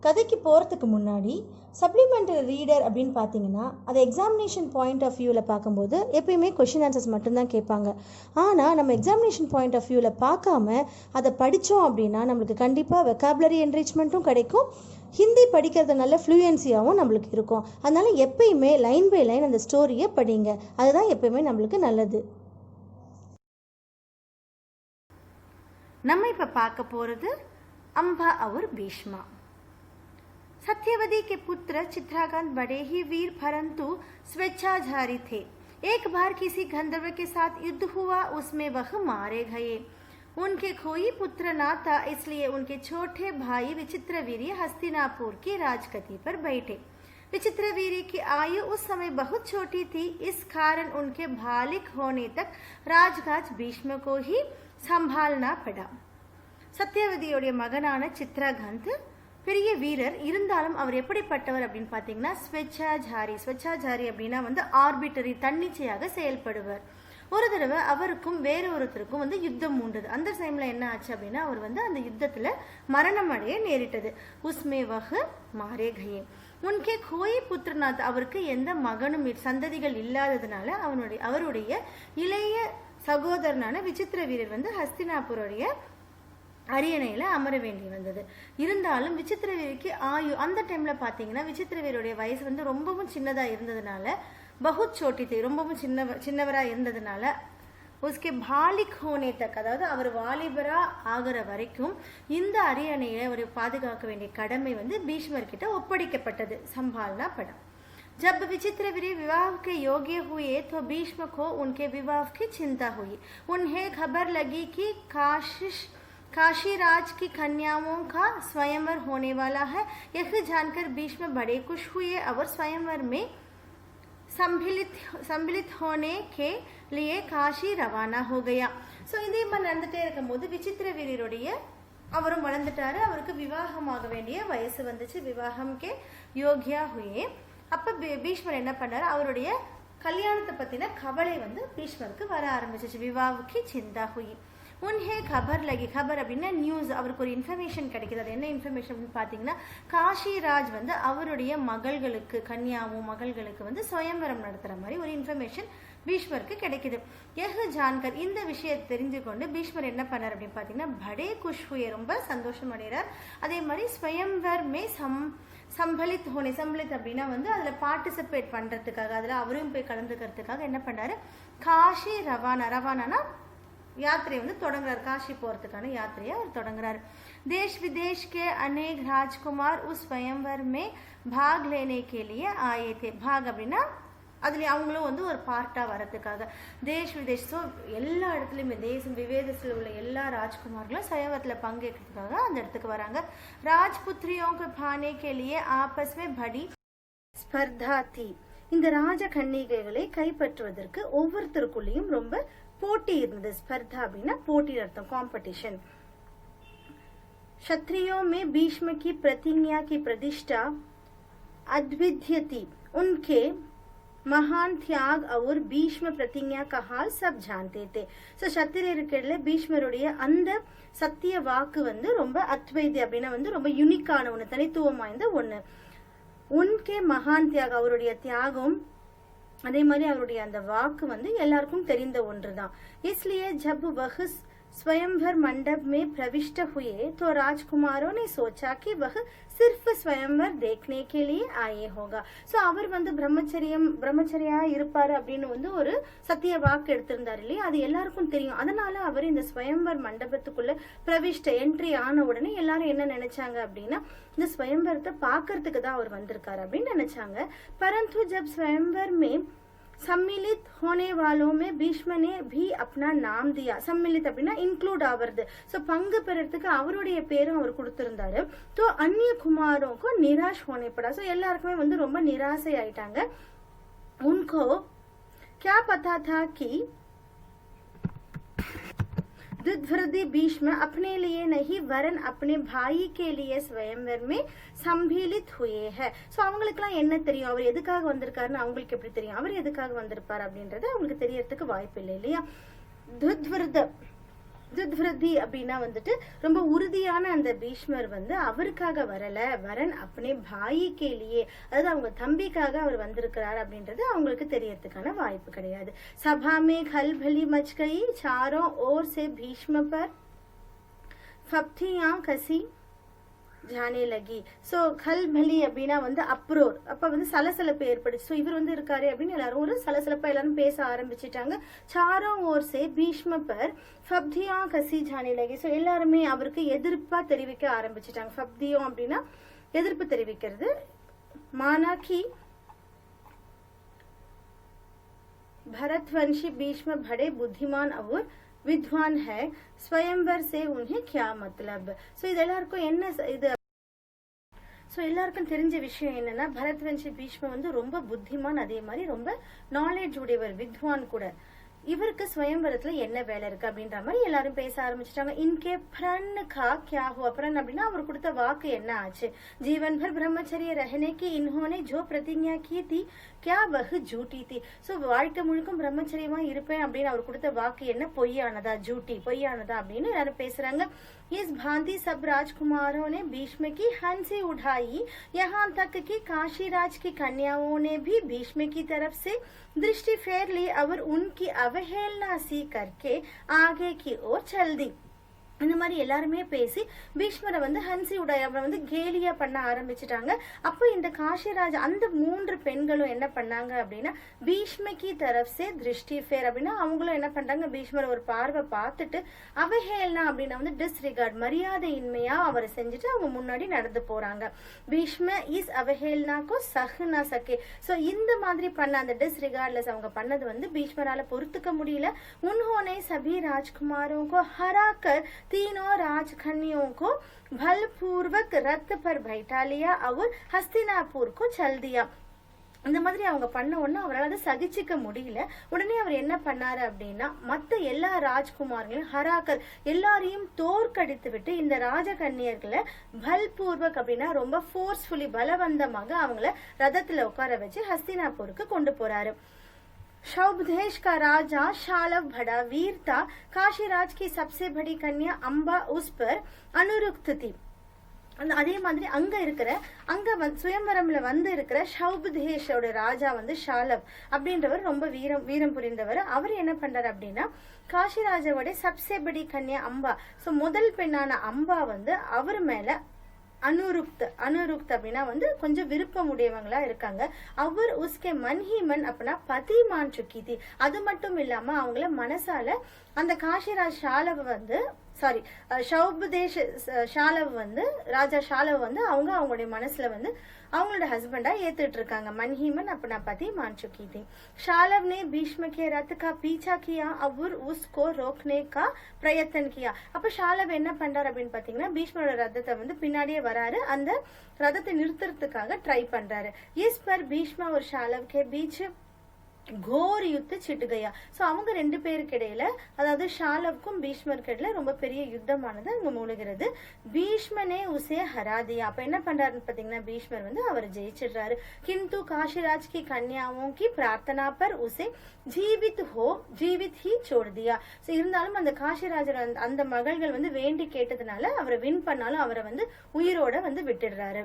கதைக்கு போகிறதுக்கு முன்னாடி சப்ளிமெண்டரி ரீடர் அப்படின்னு பார்த்தீங்கன்னா அது எக்ஸாமினேஷன் பாயிண்ட் ஆஃப் வியூவில் பார்க்கும்போது எப்பயுமே கொஷின் ஆன்சர்ஸ் மட்டும்தான் கேட்பாங்க. ஆனால் நம்ம எக்ஸாமினேஷன் பாயிண்ட் ஆஃப் வியூவில் பார்க்காம அதை படித்தோம் அப்படின்னா நம்மளுக்கு கண்டிப்பாக வெக்காபுலரி என்ரிச்மெண்ட்டும் கிடைக்கும், ஹிந்தி படிக்கிறது நல்ல ஃப்ளூயன்சியாகவும் நம்மளுக்கு இருக்கும். அதனால் எப்பயுமே லைன் பை லைன் அந்த ஸ்டோரியை படிங்க, அதுதான் எப்பயுமே நம்மளுக்கு நல்லது. நம்ம இப்போ பார்க்க போகிறது अम्बा और भीष्मा। सत्यवती के पुत्र चित्रांगद बड़े ही वीर परंतु स्वेच्छाचारी थे। एक बार किसी गंधर्व के साथ युद्ध हुआ, उसमें वह मारे गए। उनके कोई पुत्र न था, इसलिए उनके छोटे भाई विचित्रवीर्य हस्तिनापुर की राजगद्दी पर बैठे। विचित्रवीर्य की आयु उस समय बहुत छोटी थी, इस कारण उनके बालिग होने तक राजगाज भीष्म को ही संभालना पड़ा। சத்தியவதியோடைய மகனான சித்ராகந்த் பெரிய வீரர், இருந்தாலும் அவர் எப்படிப்பட்டவர் அப்படின்னு பார்த்தீங்கன்னா ஸ்வேச்சாச்சாரி. ஸ்வேச்சாச்சாரி அப்படின்னா ஆர்பிட்டரி, தன்னிச்சையாக செயல்படுவர். ஒரு தடவை அவருக்கும் வேற ஒருத்தருக்கும் யுத்தம் மூண்டது. அந்த டைம்ல என்ன ஆச்சு அப்படின்னா அவர் அந்த யுத்தத்துல மரணம் அடைய நேரிட்டது. உஸ்மே வஹ் மாரே கயே. உன்கே கோய் புத்திரநாத், அவருக்கு எந்த மகனும் சந்ததிகள் இல்லாததுனால அவருடைய இளைய சகோதரனான விசித்திர வீரர் ஹஸ்தினாபுரோடைய அரியணையில் அமர வேண்டி வந்தது. இருந்தாலும் விசித்திரவீருக்கு ஆயு அந்த டைம்ல பார்த்தீங்கன்னா விசித்திரவீருடைய வயசு ரொம்பவும் சின்னதாக இருந்ததுனால, பகுத் சோட்டி, ரொம்பவும் சின்னவராக இருந்ததுனால உஸ்கே பாலிக் ஹோனே தக், அதாவது அவர் வாலிபரா ஆகிற வரைக்கும் இந்த அரியணையை அவர் பாதுகாக்க வேண்டிய கடமை பீஷ்மர்கிட்ட ஒப்படைக்கப்பட்டது. சம்பால்னா படம். जब विचित्रवीर्य विवाह के योग्य हुए तो भीष्म को उनके विवाह की चिंता हुई। उन्हें खबर लगी कि काशीराज की कन्याओं का स्वयंवर होने वाला है। यह जानकर भीष्म बड़े खुश हुए और स्वयंवर में सम्मिलित होने के लिए काशी रवाना हो गया। ஸோ இதே மாதிரி நடந்துகிட்டே இருக்கும்போது விசித்திரவீரருடைய அவரும் வளர்ந்துட்டாரு, அவருக்கு விவாகமாக வேண்டிய வயசு வந்துச்சு. விவாகம்கே யோகியா ஹுயே. அப்போ பீஷ்மர் என்ன பண்ணாரு, அவருடைய கல்யாணத்தை பற்றின கவலை பீஷ்மருக்கு வர ஆரம்பிச்சிச்சு. விவாவுக்கு சிந்தா ஹுயி. உன்ஹே கபர் லகி. கபர் அப்படின்னா நியூஸ், அவருக்கு ஒரு இன்ஃபர்மேஷன் கிடைக்குது. அது என்ன இன்ஃபர்மேஷன் அப்படின்னு பார்த்தீங்கன்னா காஷிராஜ் அவருடைய மகள்களுக்கு, கன்யாவும் மகள்களுக்கு சுயம்பரம் நடத்துகிற மாதிரி ஒரு இன்ஃபர்மேஷன் பீஷ்மருக்கு கிடைக்குது. எஹ் ஜான்கர், இந்த விஷயத்தை தெரிஞ்சு கொண்டு பீஷ்மர் என்ன பண்ணார் அப்படின்னு பார்த்தீங்கன்னா படே குஷ் ஹுயே, ரொம்ப சந்தோஷம் அடைகிறார். அதே மாதிரி ஸ்வயம்வர் மே சம்பளித் ஹோனே. சம்பளித் அப்படின்னா அதில் பார்ட்டிசிபேட் பண்ணுறதுக்காக, அதில் அவரையும் போய் கலந்துக்கிறதுக்காக என்ன பண்ணாரு, காஷி ரவானா. ரவானானா யாத்திரையை தொடங்குறாரு. காஷி போகிறதுக்கான யாத்திரையை அவர் தொடங்குறாரு. देश विदेश के अनेक राजकुमार उस स्वयंवर में भाग लेने के लिए आए थे। भाग அப்படின்னா அதுல அவங்களும் ஒரு பார்ட்டா வரதுக்காக. தேஷ் விதேஷ், ஸோ எல்லா இடத்துலையுமே தேசம் விவேதத்தில் உள்ள எல்லா ராஜ்குமார்களும் स्वयंवरத்தில் பங்கேற்கிறதுக்காக அந்த இடத்துக்கு வராங்க. ராஜ்புத்ரியோं को पाने के लिए आपस में बड़ी स्पर्धा थी। இந்த ராஜ கன்னிகைகளை கைப்பற்றுவதற்கு ஒவ்வொருத்தருக்குள்ளேயும் ரொம்ப போட்டி இருந்தது. ஸ்பர்தா அப்படின்னா போட்டி அர்த்தம், காம்படிஷன். क्षत्रियों में भीष्म की प्रतिज्ञा की प्रतिष्ठा अद्वितीय थी। उनके महान त्याग और भीष्म प्रतिज्ञा का हाल सब जानते थे. ஸோ சத்திரியருக்குள்ள பீஷ்மருடைய அந்த சத்திய வாக்கு ரொம்ப அத்வைதி அப்படின்னா ரொம்ப யூனிக்கான ஒன்று, தனித்துவம் வாய்ந்த ஒன்று. உன்கே மகான் தியாக, அவருடைய தியாகம் அதே மாதிரி அவருடைய அந்த வாக்கு எல்லாருக்கும் தெரிந்த ஒன்று தான். इसलिए जब वह स्वयंवर मंडप में प्रविष्ट हुए तो राजकुमारों ने सोचा कि वह सिर्फ स्वयंवर देखने के लिए आए होगा. ஸோ அவர் பிரம்மச்சரியா இருப்பாரு அப்படின்னு ஒரு சத்திய வாக்கு எடுத்திருந்தாரு இல்லையா, அது எல்லாருக்கும் தெரியும். அதனால அவர் இந்த ஸ்வயம்வர் மண்டபத்துக்குள்ள பிரவிஷ்ட என்ட்ரி ஆன உடனே எல்லாரும் என்ன நினைச்சாங்க அப்படின்னா இந்த ஸ்வயம்வரத்தை பாக்குறதுக்கு தான் அவர் வந்திருக்காரு அப்படின்னு நினைச்சாங்க. परंतु जब स्वयंवर में सम्मिलित होने वालों में भीष्म ने भी अपना नाम दिया. सम्मिलित அப்படின்னா இன்க்ளூட் ஆவறது. ஸோ பங்கு பெறறதுக்கு அவருடைய பேரும் அவர் கொடுத்திருந்தாரு. तो अन्य कुमारों को निराश होने पड़ा. ஸோ எல்லாருக்குமே ரொம்ப நிராசை ஆயிட்டாங்க. उनको क्या पता था कि दुर्वृति भीष्म अपने लिए नहीं वरन अपने भाई के लिए स्वयंवर में सम्मिलित हुए हैं. ஸோ அவங்களுக்குலாம் என்ன தெரியும், அவர் எதுக்காக வந்திருக்காருன்னு அவங்களுக்கு எப்படி தெரியும், அவர் எதுக்காக வந்திருப்பார் அப்படின்றது அவங்களுக்கு தெரியறதுக்கு வாய்ப்பு இல்லை இல்லையா. துர்வருத துத்விருத்தி அப்படின்னா வந்துட்டு ரொம்ப உறுதியான அந்த பீஷ்மர் வந்து அவருக்காக வரல, வரன் அப்பனே பாயி கேலியே, அதாவது அவங்க தம்பிக்காக அவர் வந்திருக்கிறார் அப்படின்றது அவங்களுக்கு தெரியறதுக்கான வாய்ப்பு கிடையாது. சபாமே खलबली मच गई, चारों ओर से भीष्म पर फप्तियां कसी जाने लगी. ஸோ கல்பலி அப்படின்னா வந்து அப்ரோர், அப்ப வந்து சலசலப்பு ஏற்படுச்சு. ஸோ இவர் வந்து இருக்காரு அப்படின்னு எல்லாரும் ஒரு சலசலப்பா எல்லாரும் பேச ஆரம்பிச்சிட்டாங்க. சாரோ ஓர் சே பீஷ்ம பர் ஃபப்தியா கசி ஜானே லகி. ஸோ எல்லாருமே அவருக்கு எதிர்ப்பா தெரிவிக்க ஆரம்பிச்சிட்டாங்க. ஃபப்தியம் அப்படின்னா எதிர்ப்பு தெரிவிக்கிறது. மானாக்கி भरतवंशी भीष्म बड़े बुद्धिमान और विद्वान है, स्वयंवर से उन्हें क्या मतलब. सो இது எல்லாருக்கும் என்ன இது, ஸோ எல்லாருக்கும் தெரிஞ்ச விஷயம் என்னன்னா பரத்வன்ஷி பீஷ்ம வந்து ரொம்ப புத்திமான், அதே மாதிரி ரொம்ப நாலேஜ் உடையவர், வித்வான் கூட. இவருக்கு ஸ்வயம்பரத்துல என்ன வேலை இருக்கு அப்படின்ற மாதிரி எல்லாரும் பேச ஆரம்பிச்சிட்டாங்க. இன்கே பிரன் கா கியா ஹுவா. பிரன் அப்படின்னா அவர் கொடுத்த வாக்கு என்ன ஆச்சு. ஜீவன் பர் பிரம்மச்சரிய ரஹனே கி இன்ஹோனே ஜோ பிரதிஜ்ஞா கி தி கியா வஹ் ஜூட்டி தி. ஸோ வாழ்க்கை முழுக்கும் பிரம்மச்சரியமா இருப்பேன் அப்படின்னு அவர் கொடுத்த வாக்கு என்ன, பொய்யானதா, ஜூட்டி பொய்யானதா அப்படின்னு எல்லாரும் பேசுறாங்க. इस भांति सब राजकुमारों ने भीष्म की हंसी उठाई, यहाँ तक कि काशीराज की कन्याओं ने भी भीष्म की तरफ से दृष्टि फेर ली और उनकी अवहेलना सी करके आगे की ओर चल दी. இந்த மாதிரி எல்லாருமே பேசி பீஷ்மரை வந்து ஹன்சி உடைய அவரை வந்து கேலியா பண்ண ஆரம்பிச்சுட்டாங்க. அப்போ இந்த காஷிராஜ் அந்த 3 பெண்களும் என்ன பண்ணாங்க அப்படின்னா பீஷ்மகி தரப்சே திருஷ்டி ஃபேர் அப்படின்னா அவங்களும் என்ன பண்றாங்க, பீஷ்மர் ஒரு பார்வை பார்த்துட்டு அவஹேல்னா அப்படின்னா வந்து டிஸ்ரிகார்ட், மரியாதை இன்மையா அவரை செஞ்சுட்டு அவங்க முன்னாடி நடந்து போறாங்க. பீஷ்ம இஸ் அவஹேல்னாக்கோ சஹ்னா சகே. ஸோ இந்த மாதிரி பண்ண அந்த டிஸ்ரிகார்ட்லெஸ் அவங்க பண்ணது வந்து பீஷ்மரால பொறுத்துக்க முடியல. உன்ஹோனே சபி ராஜ்குமாரோं को हराकर तीनों राजकन्याओं को बलपूर्वक रथ पर बैठा लिया और हस्तिनापुर को चल दिया. இந்த மாதிரி அவங்க பண்ண உடனே அவரால் அதை சகிச்சிக்க முடியல. உடனே அவர் என்ன பண்ணாரு அப்படின்னா மற்ற எல்லா ராஜ்குமார்களையும் ஹராக்கர் எல்லாரையும் தோற்கடித்து விட்டு இந்த ராஜகன்னியர்களை பல்பூர்வக் அப்படின்னா ரொம்ப ஃபோர்ஸ்ஃபுல்லி பலவந்தமாக அவங்கள ரதத்துல உட்கார வச்சு ஹஸ்தினாபூருக்கு கொண்டு போறாரு. शौभदेश का राजा शालव बड़ा वीर था, काशीराज की सबसे बड़ी कन्या अम्बा उस पर अनुरुक्त थी. அதே மாதிரி அங்க இருக்கிற சுயம்பரம்ல வந்து இருக்கிற ஷௌபதேஷோட ராஜா வந்து ஷாலவ் அப்படின்றவர் ரொம்ப வீரம் புரிந்தவர். அவர் என்ன பண்றாரு அப்படின்னா காஷிராஜாவோட சப்சே படி கன்யா அம்பா, சோ முதல் பெண்ணான அம்பா வந்து அவர் மேல அனுருக்த் அப்படின்னா வந்து கொஞ்சம் விருப்பம் உடையவங்களா இருக்காங்க. அவர் உஸ்கே மன்ஹிமன் அப்படின்னா பதிமான் சுக்கிதி. அது மட்டும் இல்லாம அவங்கள மனசால அந்த காஷிராஜ் ஷாலவ் வந்து ஷௌபதேஷ் ஷாலவ் வந்து ராஜா ஷாலவ் வந்து அவங்களுடைய மனசுல வந்து அவங்களோட ஹஸ்பண்டா ஏத்துட்டு இருக்காங்க. மன்ஹிமன் அப்படின்னா பதி मान चुकी थी. शालव ने भीष्म के रथ का पीछा किया और उसको रोकने का प्रयत्न किया. அப்ப ஷாலவ் என்ன பண்றாரு அப்படின்னு பாத்தீங்கன்னா பீஷ்மரோட ரதத்தை வந்து பின்னாடியே வராரு, அந்த ரதத்தை நிறுத்துறதுக்காக ட்ரை பண்றாரு. इस पर भीष्म और शालव के बीच கோர் யுத்த சிட்டுகையா. சோ அவங்க 2 பேருக்கு இடையில, அதாவது ஷாலவுக்கும் பீஷ்மருக்கு இடையில ரொம்ப பெரிய யுத்தமானது அங்க மூழ்கிறது. பீஷ்மனே உசே ஹராதியா. அப்ப என்ன பண்றாருன்னு பாத்தீங்கன்னா பீஷ்மர் வந்து அவர் ஜெயிச்சிடுறாரு. கிந்து காஷிராஜ் கி கன்யாவோं की प्रार्थना पर उसे जीवित ही छोड़ दिया. சோ இருந்தாலும் அந்த காஷிராஜர் அந்த மகள்கள் வந்து வேண்டி கேட்டதுனால அவரை வின் பண்ணாலும் அவரை வந்து உயிரோட வந்து விட்டுடுறாரு.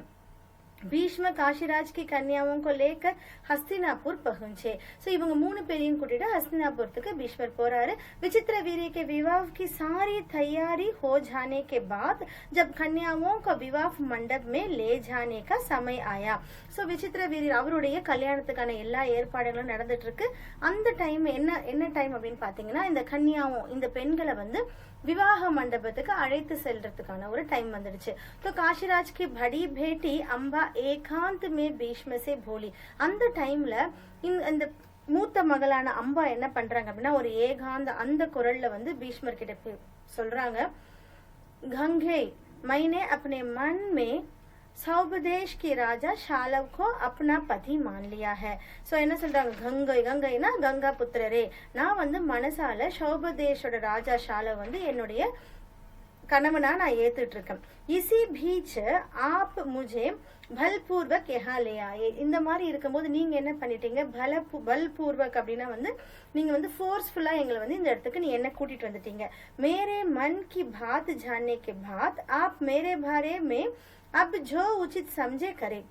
भीष्म काशीराज की कन्याओं को लेकर हस्तिनापुर पहुंचे. सो इवंग 3 பேரையும் கூட்டிட்டு हस्तिनापुरத்துக்கு பீஷ்மர் போறாரு. विचित्र वीर के विवाह की सारी तैयारी हो जाने के बाद जब कन्याओं को विवाह मंडप में ले जाने का समय आया. सो विचित्र वीर அவருடைய கல்யாணத்துக்கான எல்லா ஏற்பாடுகளும் நடந்துட்டு இருக்கு. அந்த டைம் என்ன டைம் அப்படின்னு பாத்தீங்கன்னா இந்த கன்யாவும் இந்த பெண்களை வந்து விவாக மண்டபத்துக்கு அழைத்து செல்றதுக்கான ஒரு டைம் வந்துடுச்சு. तो काशीराज की बड़ी बेटी अम्बा एकांत में भीष्म से बोली. அந்த டைம்ல இந்த மூத்த மகளான அம்பா என்ன பண்றாங்க அப்படின்னா ஒரு ஏகாந்த அந்த குரல்ல வந்து பீஷ்மர் கிட்ட சொல்றாங்க, गंगे मैंने अपने मन में சௌபதேஷ் கி ராஜா ஷாலவ் கோ அப்னா பதி மான் லியா ஹை. சோ என்ன சொல்றாங்க, கங்கைனா கங்கா புத்திரரே, நான் வந்து மனசால சௌபதேஷோட ராஜா ஷாலவ் வந்து என்னுடைய கணவனா நான் ஏத்துட்டு இருக்கேன். இசி பீச் ஆப் முझे பல்பூர்வக் யஹா லே ஆயே. இந்த மாதிரி இருக்கும்போது நீங்க என்ன பண்ணிட்டீங்க, பல்பூர்வக் அப்படின்னா வந்து நீங்க வந்து ஃபோர்ஸ்ஃபுல்லா எங்களை வந்து இந்த இடத்துக்கு நீ என்ன கூட்டிட்டு வந்துட்டீங்க. மேரே மன் கி பாத் ஜானே கே பாத் ஆப் மேரே பாரே மே அப் ஜோ உச்சித் சம்ஜே கரே.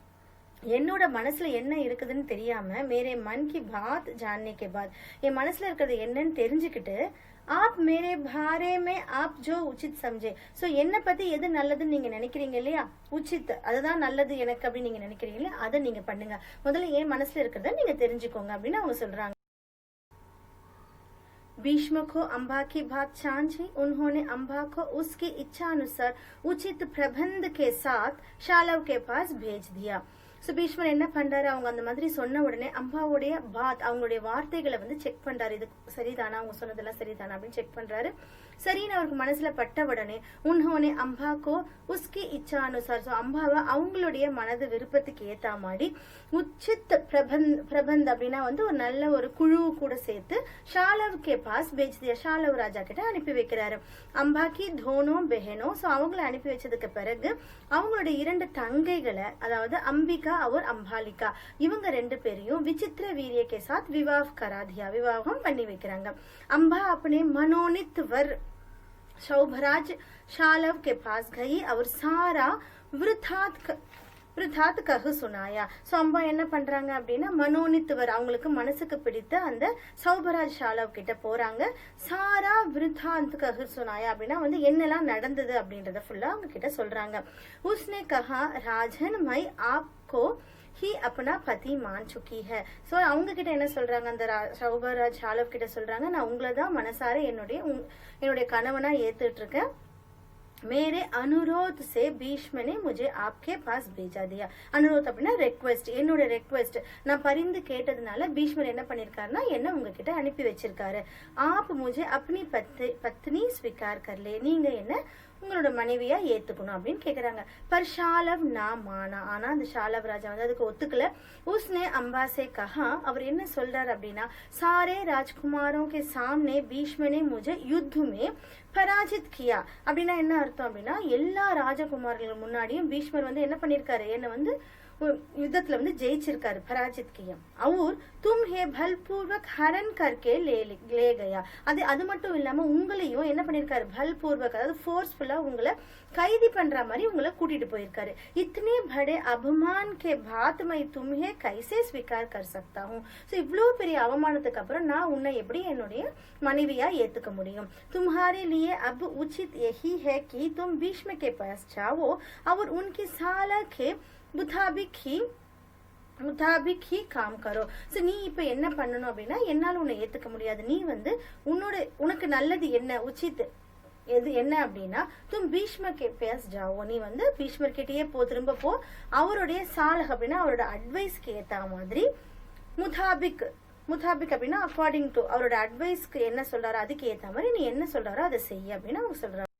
என்னோட மனசுல என்ன இருக்குதுன்னு தெரியாம மேரே மன் கி பாத் ஜானே கே பாத், என் மனசுல இருக்கிறது என்னன்னு தெரிஞ்சுக்கிட்டு ஆப் மேரே பாரே மே ஆப் ஜோ உச்சித் சம்ஜே. சோ என்ன பத்தி எது நல்லதுன்னு நீங்க நினைக்கிறீங்க இல்லையா, உச்சித் அதுதான் நல்லது எனக்கு அப்படின்னு நீங்க நினைக்கிறீங்க இல்லையா, அதை நீங்க பண்ணுங்க. முதல்ல என் மனசுல இருக்கிறத நீங்க தெரிஞ்சுக்கோங்க அப்படின்னு அவங்க சொல்றாங்க. भीष्म को अम्बा की बात समझी, उन्होंने अम्बा को उसकी इच्छा अनुसार उचित प्रबंध के साथ शालव के पास भेज दिया. ஸோ பீஷ்மர் என்ன பண்றாரு, அவங்க அந்த மாதிரி சொன்ன உடனே அம்பாவுடைய பாத் அவங்களுடைய வார்த்தைகளை வந்து செக் பண்றாரு. இது சரிதானா, அவங்க சொன்னதெல்லாம் சரிதானா அப்படின்னு செக் பண்றாரு. சரின்னு அவருக்கு மனசுல பட்ட உடனே உன்ஹோனே அம்பாக்கோ உஸ்கி இச்சா அனுசார், ஸோ அம்பாவை அவங்களுடைய மனது விருப்பத்துக்கு ஏத்தா மாதிரி உச்சித் பிரபந்த் அப்படின்னா வந்து ஒரு நல்ல ஒரு குழு கூட சேர்த்து ஷாலவ் கே பாஸ் பேஜ் தியா, ஷாலவ் ராஜா கிட்ட அனுப்பி வைக்கிறாரு. அம்பாக்கி தோனோ பெஹனோ, ஸோ அவங்களை அனுப்பி வச்சதுக்கு பிறகு அவங்களுடைய 2 தங்கைகளை, அதாவது அம்பிகா और अंबालिका, இவங்க 2 பேரையும் विचित्र वीर्य के साथ विवाह करा दिया, விவாகம் பண்ணி வைக்கிறாங்க. अम्बा अपने मनोनीत वर शौभराज शालव के पास गई और सारा वृथात कह सुनाया. சோ அம்பா என்ன பண்றாங்க அப்படின்னா மனோனித்துவர், அவங்களுக்கு மனசுக்கு பிடித்த அந்த சௌபராஜ் ஷாலவ் கிட்ட போறாங்க. சாரா விருத்தாந்த் கஹு சுனாயா அப்படின்னா வந்து என்னெல்லாம் நடந்தது அப்படின்றத ஃபுல்லா அவங்க கிட்ட சொல்றாங்க. உஸ்னே கஹா ராஜன் மை आपको ही अपना पति मान चुकी है. சோ அவங்க கிட்ட என்ன சொல்றாங்க, அந்த சௌபராஜ் ஷாலவ் கிட்ட சொல்றாங்க, நான் உங்களை தான் மனசார என்னுடைய கணவனா ஏத்துட்டு இருக்கேன். मेरे अनुरोध से भीष्म ने मुझे आपके पास भेजा दिया. अनुरोध அப்படின்னா ரெக்வெஸ்ட், என்னோட ரெக்வெஸ்ட் நான் பரிந்து கேட்டதுனால பீஷ்மர் என்ன பண்ணிருக்காருன்னா என்ன உங்ககிட்ட அனுப்பி வச்சிருக்காரு. आप मुझे अपनी पत्नी स्वीकार कर ले, நீங்க என்ன உங்களோட மனைவியா ஏத்துக்கணும் அப்படின்னு கேக்குறாங்க. பர் ஷாலவ் நா மானா, ஆனா அந்த ஷாலவ் ராஜா வந்து அதுக்கு ஒத்துக்கல. உஸ்னே அம்பா से कहा, அவர் என்ன சொல்றாரு அப்படின்னா सारे राजकुमारों के सामने भीष्म ने मुझे युद्ध में பராஜித் கியா அப்படின்னா என்ன அர்த்தம் அப்படின்னா எல்லா ராஜகுமாரர்கள் முன்னாடியும் பீஷ்மர் வந்து என்ன பண்ணிருக்காரு, என்ன வந்து யுத்தத்துல வந்து ஜெயிச்சிருக்காரு, பராஜித் கியா. और तुम हे बलपूर्वक हरण करके ले गया, அது மட்டும் இல்லாம உங்களையும் என்ன பண்ணிருக்காரு, பல்பூர்வக் அதாவது ஃபோர்ஸ்ஃபுல்லா உங்களை கைதி பண்ற மாதிரி உங்களை கூட்டிட்டு போயிருக்காரு. इतने बड़े अपमान के बाद मैं तुम्हें कैसे स्वीकार कर सकता हूँ. சோ இவ்ளோ பெரிய அவமானத்துக்கு அப்புறம் நான் உன்னை எப்படி என்னுடைய மனைவியா ஏத்துக்க முடியும். तुम्हारे लिए अब उचित यही है कि तुम भीष्म के पास जाओ और उनकी साला के முதாபிக் ஹி காம் கரோ. சோ நீ இப்ப என்ன பண்ணணும் அப்படின்னா என்னால உன்னை ஏத்துக்க முடியாது, நீ வந்து உனக்கு நல்லது என்ன உச்சித் எது என்ன அப்படின்னா தும் பீஷ்ம கே பேஸ் ஜாவோ, நீ வந்து பீஷ்மர் கிட்டயே திரும்ப போ, அவருடைய சாலக் அப்படின்னா அவரோட அட்வைஸ்க்கு ஏத்த மாதிரி முதாபிக் அப்படின்னா அக்கார்டிங் டு அவரோட அட்வைஸ்க்கு என்ன சொல்றாரோ அதுக்கு ஏத்த மாதிரி நீ என்ன சொல்றாரோ அதை செய்ய அப்படின்னு அவங்க சொல்றாங்க.